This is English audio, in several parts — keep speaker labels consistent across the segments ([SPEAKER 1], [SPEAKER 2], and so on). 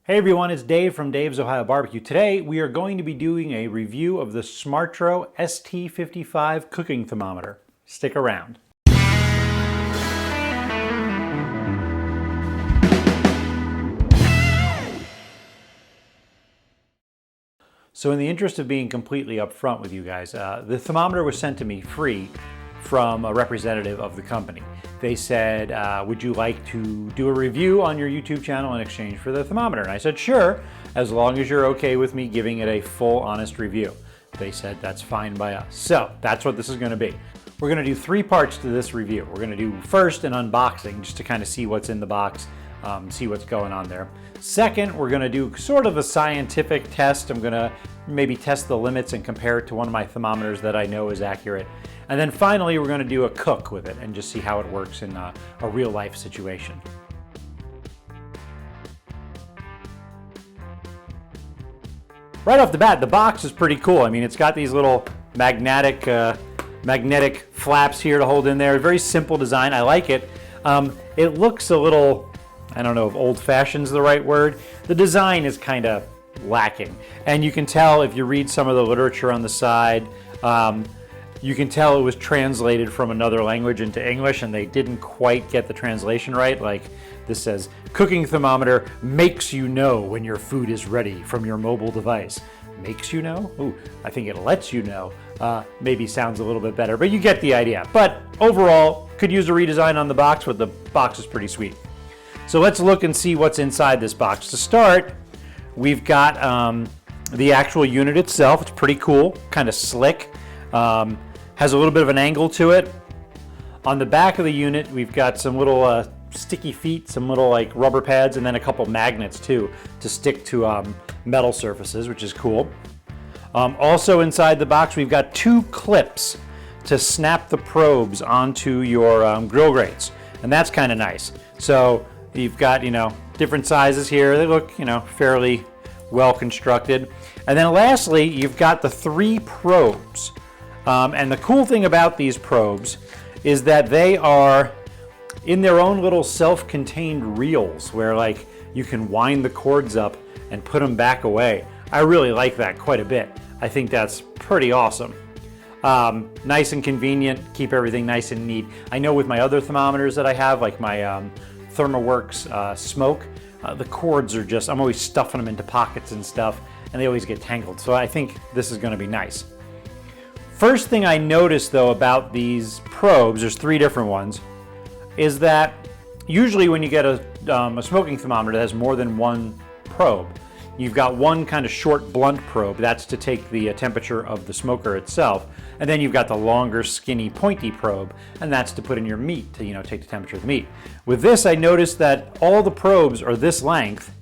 [SPEAKER 1] Hey everyone, it's Dave from Dave's Ohio Barbecue. Today we are going to be doing a review of the Smartro ST55 Cooking Thermometer. Stick around. So in the interest of being completely upfront with you guys, the thermometer was sent to me free from a representative of the company. They said, would you like to do a review on your YouTube channel in exchange for the thermometer? And I said, sure, as long as you're okay with me giving it a full, honest review. They said, that's fine by us. So that's what this is gonna be. We're gonna do three parts to this review. We're gonna do first an unboxing, just to kind of see what's in the box, see what's going on there. Second, we're gonna do sort of a scientific test. I'm gonna maybe test the limits and compare it to one of my thermometers that I know is accurate. And then finally, we're gonna do a cook with it and just see how it works in a real life situation. Right off the bat, the box is pretty cool. I mean, it's got these little magnetic flaps here to hold in there. Very simple design, I like it. It looks a little, I don't know if old-fashioned is the right word. The design is kind of lacking. And you can tell if you read some of the literature on the side, you can tell it was translated from another language into English and they didn't quite get the translation right. Like this says, cooking thermometer makes you know when your food is ready from your mobile device. Makes you know? Ooh, I think it lets you know. Maybe sounds a little bit better, but you get the idea. But overall, could use a redesign on the box, but the box is pretty sweet. So let's look and see what's inside this box. To start, we've got the actual unit itself. It's pretty cool, kind of slick. Has a little bit of an angle to it. On the back of the unit, we've got some little sticky feet, some little like rubber pads, and then a couple magnets too to stick to metal surfaces, which is cool. Also inside the box, we've got two clips to snap the probes onto your grill grates, and that's kind of nice. So you've got, different sizes here. They look, fairly well constructed. And then lastly, you've got the three probes. And the cool thing about these probes is that they are in their own little self-contained reels where like you can wind the cords up and put them back away. I really like that quite a bit. I think that's pretty awesome. Nice and convenient, keep everything nice and neat. I know with my other thermometers that I have, like my ThermoWorks Smoke, the cords are just, I'm always stuffing them into pockets and stuff and they always get tangled. So I think this is gonna be nice. First thing I noticed though about these probes, there's three different ones, is that usually when you get a smoking thermometer that has more than one probe, you've got one kind of short blunt probe, that's to take the temperature of the smoker itself, and then you've got the longer skinny pointy probe, and that's to put in your meat to take the temperature of the meat. With this I noticed that all the probes are this length,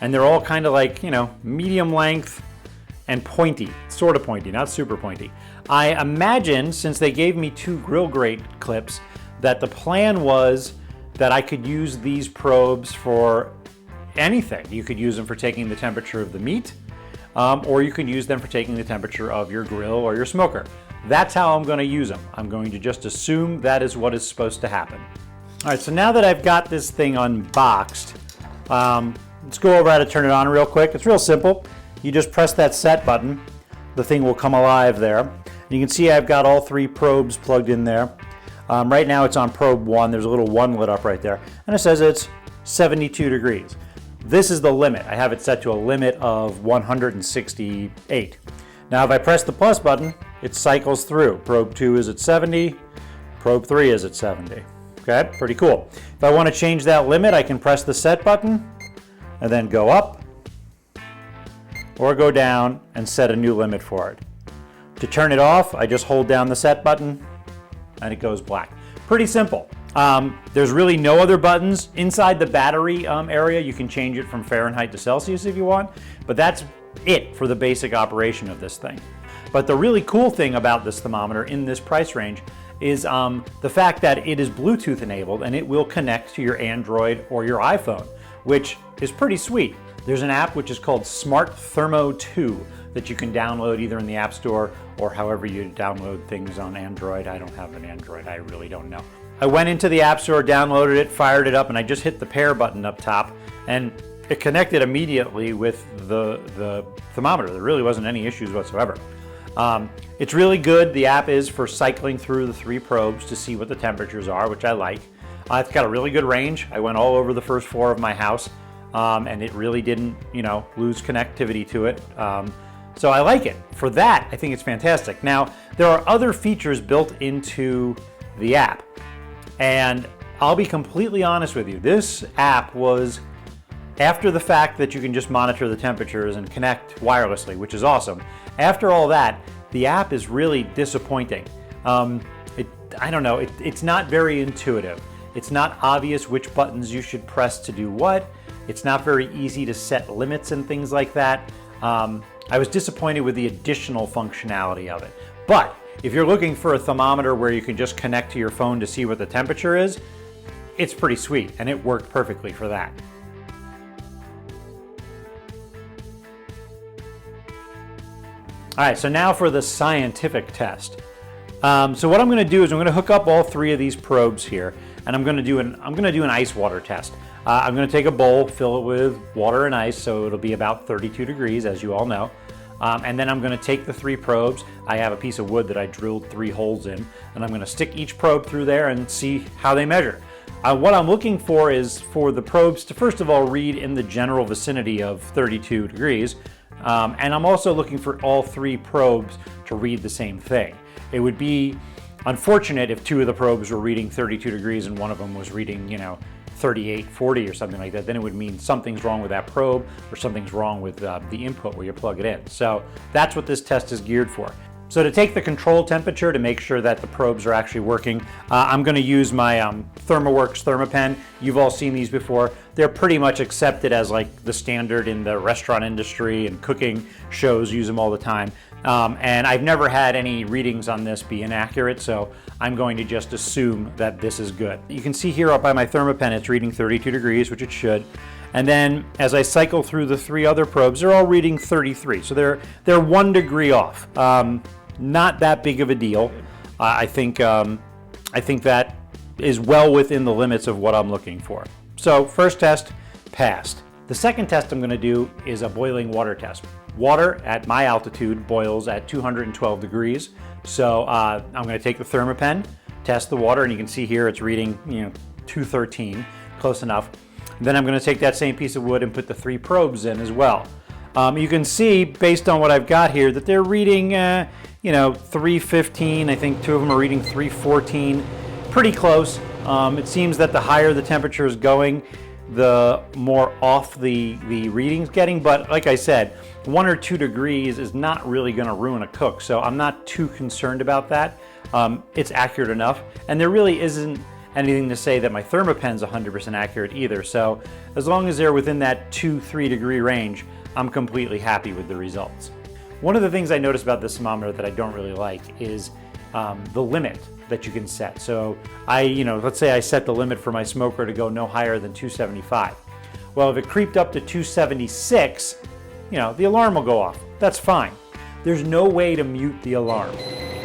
[SPEAKER 1] and they're all kind of like, medium length and pointy, sort of pointy, not super pointy. I imagine, since they gave me two grill grate clips, that the plan was that I could use these probes for anything. You could use them for taking the temperature of the meat, or you could use them for taking the temperature of your grill or your smoker. That's how I'm gonna use them. I'm going to just assume that is what is supposed to happen. All right, so now that I've got this thing unboxed, let's go over how to turn it on real quick. It's real simple. You just press that set button. The thing will come alive there. You can see I've got all three probes plugged in there. Right now it's on probe 1. There's a little 1 lit up right there. And it says it's 72 degrees. This is the limit. I have it set to a limit of 168. Now if I press the plus button, it cycles through. Probe 2 is at 70. Probe 3 is at 70. Okay, pretty cool. If I want to change that limit, I can press the set button and then go up or go down and set a new limit for it. To turn it off, I just hold down the set button and it goes black. Pretty simple. There's really no other buttons. Inside the battery area, you can change it from Fahrenheit to Celsius if you want, but that's it for the basic operation of this thing. But the really cool thing about this thermometer in this price range is the fact that it is Bluetooth enabled and it will connect to your Android or your iPhone, which is pretty sweet. There's an app which is called Smart Thermo 2 that you can download either in the App Store or however you download things on Android. I don't have an Android, I really don't know. I went into the App Store, downloaded it, fired it up, and I just hit the pair button up top, and it connected immediately with the thermometer. There really wasn't any issues whatsoever. It's really good. The app is for cycling through the 3 probes to see what the temperatures are, which I like. It's got a really good range. I went all over the first floor of my house, and it really didn't, lose connectivity to it. So I like it. For that, I think it's fantastic. Now, there are other features built into the app, and I'll be completely honest with you. This app was after the fact that you can just monitor the temperatures and connect wirelessly, which is awesome. After all that, the app is really disappointing. I don't know, it's not very intuitive. It's not obvious which buttons you should press to do what. It's not very easy to set limits and things like that. I was disappointed with the additional functionality of it. But if you're looking for a thermometer where you can just connect to your phone to see what the temperature is, it's pretty sweet, and it worked perfectly for that. All right, so now for the scientific test. So what I'm going to do is I'm going to hook up all 3 of these probes here, and I'm going to do an ice water test. I'm going to take a bowl, fill it with water and ice, so it'll be about 32 degrees, as you all know. And then I'm going to take the 3 probes. I have a piece of wood that I drilled 3 holes in, and I'm going to stick each probe through there and see how they measure. What I'm looking for is for the probes to first of all read in the general vicinity of 32 degrees. And I'm also looking for all 3 probes to read the same thing. It would be unfortunate if 2 of the probes were reading 32 degrees and one of them was reading, 38, 40 or something like that. Then it would mean something's wrong with that probe or something's wrong with the input where you plug it in. So that's what this test is geared for. So to take the control temperature to make sure that the probes are actually working, I'm going to use my ThermoWorks ThermoPen. You've all seen these before. They're pretty much accepted as like the standard in the restaurant industry, and cooking shows use them all the time. And I've never had any readings on this be inaccurate, so I'm going to just assume that this is good. You can see here up by my ThermoPen it's reading 32 degrees, which it should. And then as I cycle through the 3 other probes, they're all reading 33. So they're 1 degree off. Not that big of a deal. I think that is well within the limits of what I'm looking for. So first test, passed. The second test I'm going to do is a boiling water test. Water at my altitude boils at 212 degrees. So I'm going to take the ThermoPen, test the water, and you can see here it's reading 213, close enough. Then I'm going to take that same piece of wood and put the 3 probes in as well. You can see, based on what I've got here, that they're reading, 315. I think 2 of them are reading 314. Pretty close. It seems that the higher the temperature is going, the more off the reading's getting. But like I said, 1 or 2 degrees is not really going to ruin a cook, so I'm not too concerned about that. It's accurate enough, and there really isn't anything to say that my ThermoPen's 100% accurate either. So as long as they're within that 2-3 degree range, I'm completely happy with the results. One of the things I noticed about this thermometer that I don't really like is the limit that you can set. So let's say I set the limit for my smoker to go no higher than 275. Well, if it creeped up to 276, the alarm will go off. That's fine. There's no way to mute the alarm.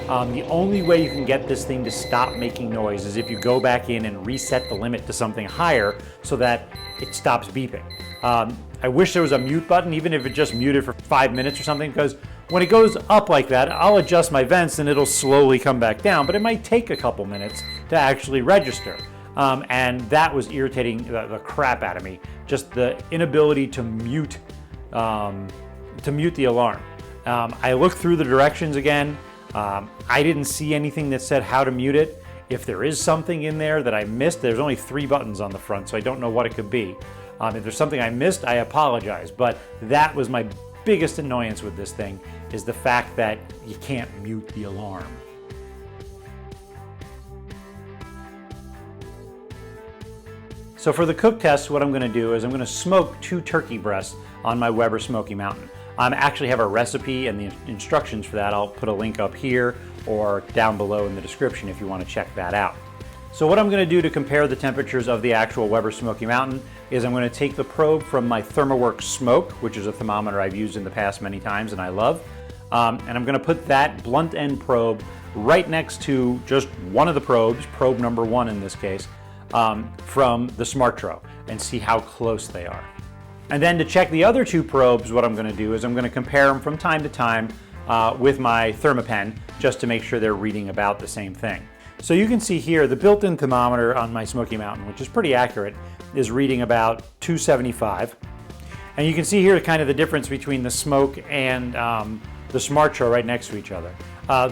[SPEAKER 1] The only way you can get this thing to stop making noise is if you go back in and reset the limit to something higher so that it stops beeping. I wish there was a mute button, even if it just muted for 5 minutes or something, because when it goes up like that, I'll adjust my vents and it'll slowly come back down, but it might take a couple minutes to actually register. And that was irritating the crap out of me, just the inability to mute the alarm. I looked through the directions again. I didn't see anything that said how to mute it. If there is something in there that I missed, there's only 3 buttons on the front, so I don't know what it could be. If there's something I missed, I apologize, but that was my biggest annoyance with this thing, is the fact that you can't mute the alarm. So for the cook test, what I'm going to do is I'm going to smoke 2 turkey breasts on my Weber Smoky Mountain. I actually have a recipe and the instructions for that. I'll put a link up here or down below in the description if you want to check that out. So what I'm going to do to compare the temperatures of the actual Weber Smoky Mountain is I'm going to take the probe from my ThermoWorks Smoke, which is a thermometer I've used in the past many times and I love, and I'm going to put that blunt end probe right next to just one of the probes, probe number 1 in this case, from the Smartro, and see how close they are. And then to check the other 2 probes, what I'm going to do is I'm going to compare them from time to time with my Thermopen, just to make sure they're reading about the same thing. So you can see here the built-in thermometer on my Smoky Mountain, which is pretty accurate, is reading about 275. And you can see here kind of the difference between the smoke and the Smartro right next to each other.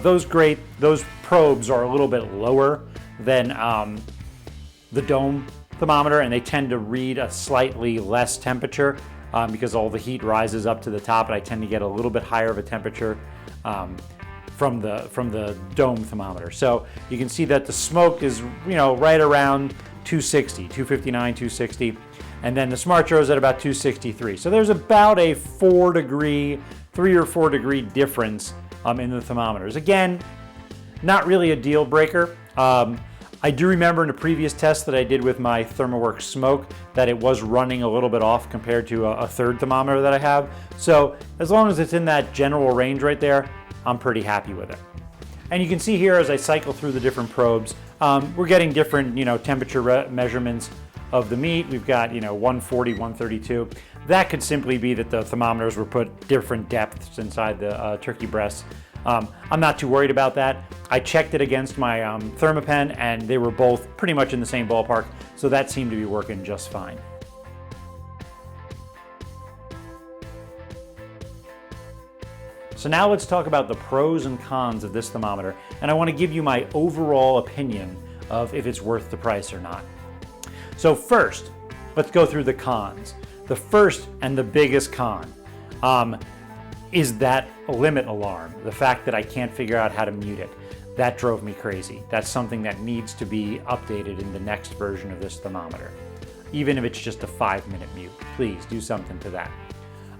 [SPEAKER 1] Those probes are a little bit lower than the dome thermometer, and they tend to read a slightly less temperature because all the heat rises up to the top, and I tend to get a little bit higher of a temperature from the dome thermometer. So you can see that the smoke is, right around 260, 259, 260, and then the Smartro is at about 263. So there's about a 3 or 4 degree difference in the thermometers. Again, not really a deal breaker. I do remember in a previous test that I did with my ThermoWorks Smoke that it was running a little bit off compared to a third thermometer that I have. So as long as it's in that general range right there, I'm pretty happy with it. And you can see here as I cycle through the different probes, we're getting different, temperature measurements of the meat. We've got, 140, 132. That could simply be that the thermometers were put different depths inside the turkey breasts. I'm not too worried about that. I checked it against my Thermopen, and they were both pretty much in the same ballpark, so that seemed to be working just fine. So now let's talk about the pros and cons of this thermometer, and I want to give you my overall opinion of if it's worth the price or not. So first, let's go through the cons. The first and the biggest con is that limit alarm, the fact that I can't figure out how to mute it. That drove me crazy. That's something that needs to be updated in the next version of this thermometer. Even if it's just a 5-minute mute, please do something to that.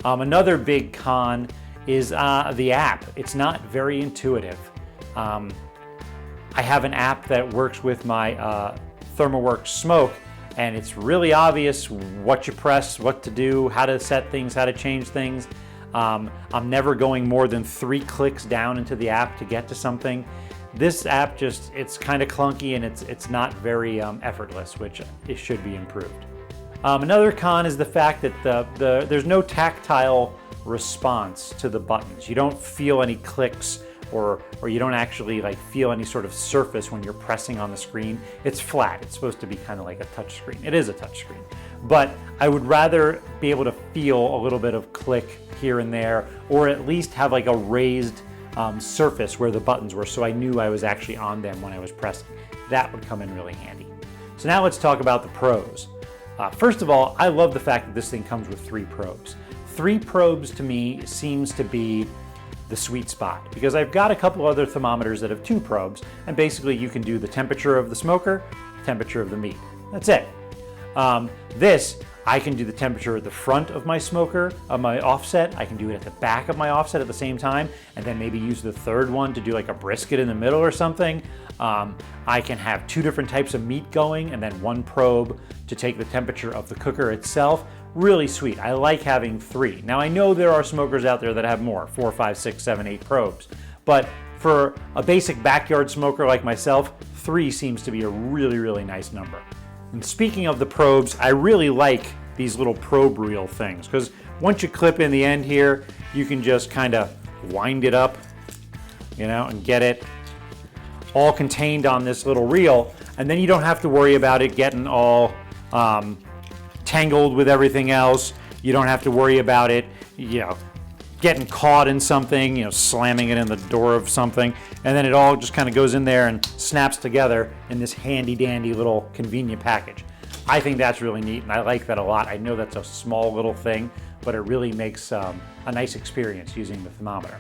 [SPEAKER 1] Another big con is the app. It's not very intuitive. I have an app that works with my ThermoWorks Smoke, and it's really obvious what you press, what to do, how to set things, how to change things. I'm never going more than 3 clicks down into the app to get to something. This app it's kind of clunky, and it's not very effortless, which it should be improved. Another con is the fact that there's no tactile response to the buttons. You don't feel any clicks, or you don't actually feel any sort of surface when you're pressing on the screen. It's flat. It's supposed to be kind of like a touch screen. It is a touch screen, but I would rather be able to feel a little bit of click here and there, or at least have a raised surface where the buttons were, so I knew I was actually on them when I was pressing. That would come in really handy. So now let's talk about the pros. First of all, I love the fact that this thing comes with 3 probes. 3 probes to me seems to be the sweet spot, because I've got a couple other thermometers that have 2 probes, and basically you can do the temperature of the smoker, temperature of the meat. That's it. I can do the temperature at the front of my smoker, of my offset. I can do it at the back of my offset at the same time, and then maybe use the third one to do a brisket in the middle or something. I can have 2 different types of meat going, and then 1 probe to take the temperature of the cooker itself. Really sweet. I like having 3. Now I know there are smokers out there that have more, 4, 5, 6, 7, 8 probes, but for a basic backyard smoker like myself, 3 seems to be a really, really nice number. And speaking of the probes, I really like these little probe reel things, because once you clip in the end here, you can just kind of wind it up, and get it all contained on this little reel, and then you don't have to worry about it getting all tangled with everything else. You don't have to worry about it, getting caught in something, slamming it in the door of something, and then it all just kind of goes in there and snaps together in this handy dandy little convenient package. I think that's really neat, and I like that a lot. I know that's a small little thing, but it really makes a nice experience using the thermometer.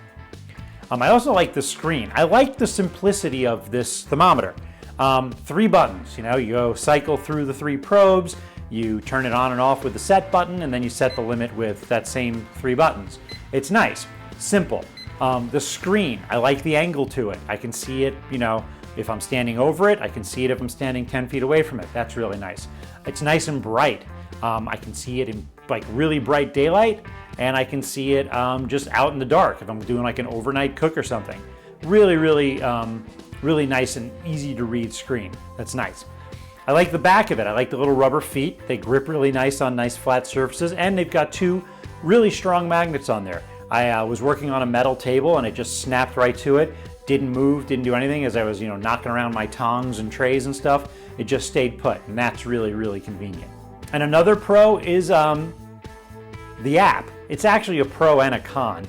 [SPEAKER 1] I also like the screen. I like the simplicity of this thermometer. 3 buttons, you go cycle through the 3 probes, you turn it on and off with the set button, and then you set the limit with that same 3 buttons. It's nice, simple. The screen, I like the angle to it. I can see it, if I'm standing over it. I can see it if I'm standing 10 feet away from it. That's really nice. It's nice and bright. I can see it in really bright daylight, and I can see it just out in the dark if I'm doing an overnight cook or something. Really, really, really nice and easy to read screen. That's nice. I like the back of it. I like the little rubber feet. They grip really nice on nice flat surfaces, and they've got two really strong magnets on there. I was working on a metal table and it just snapped right to it. Didn't move, didn't do anything as I was, knocking around my tongs and trays and stuff. It just stayed put, and that's really, really convenient. And another pro is the app. It's actually a pro and a con.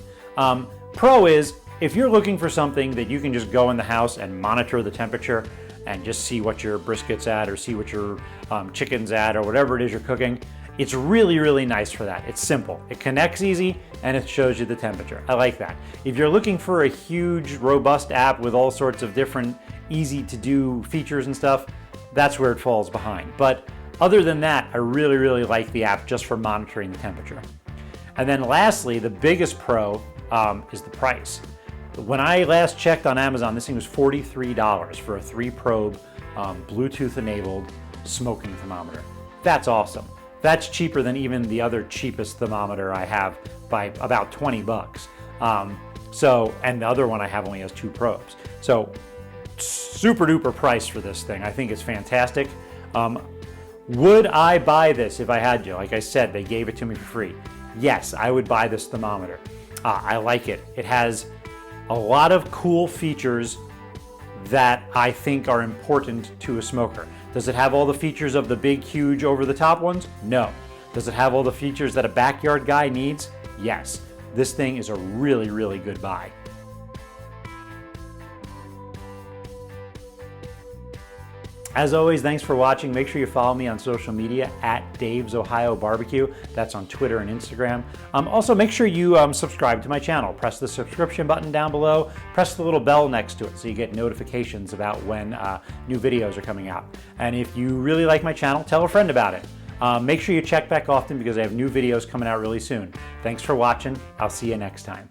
[SPEAKER 1] Pro is if you're looking for something that you can just go in the house and monitor the temperature and just see what your brisket's at or see what your chicken's at or whatever it is you're cooking, it's really, really nice for that. It's simple. It connects easy and it shows you the temperature. I like that. If you're looking for a huge, robust app with all sorts of different easy to do features and stuff, that's where it falls behind. But other than that, I really, really like the app just for monitoring the temperature. And then lastly, the biggest pro is the price. When I last checked on Amazon, this thing was $43 for a 3-probe, Bluetooth-enabled smoking thermometer. That's awesome. That's cheaper than even the other cheapest thermometer I have by about 20 bucks. And the other one I have only has 2 probes. So super duper price for this thing. I think it's fantastic. Would I buy this if I had to? Like I said, they gave it to me for free. Yes, I would buy this thermometer. I like it. It has a lot of cool features that I think are important to a smoker. Does it have all the features of the big, huge, over-the-top ones? No. Does it have all the features that a backyard guy needs? Yes. This thing is a really, really good buy. As always, thanks for watching. Make sure you follow me on social media at Dave's Ohio Barbecue. That's on Twitter and Instagram. Also, make sure you subscribe to my channel. Press the subscription button down below. Press the little bell next to it so you get notifications about when new videos are coming out. And if you really like my channel, tell a friend about it. Make sure you check back often because I have new videos coming out really soon. Thanks for watching. I'll see you next time.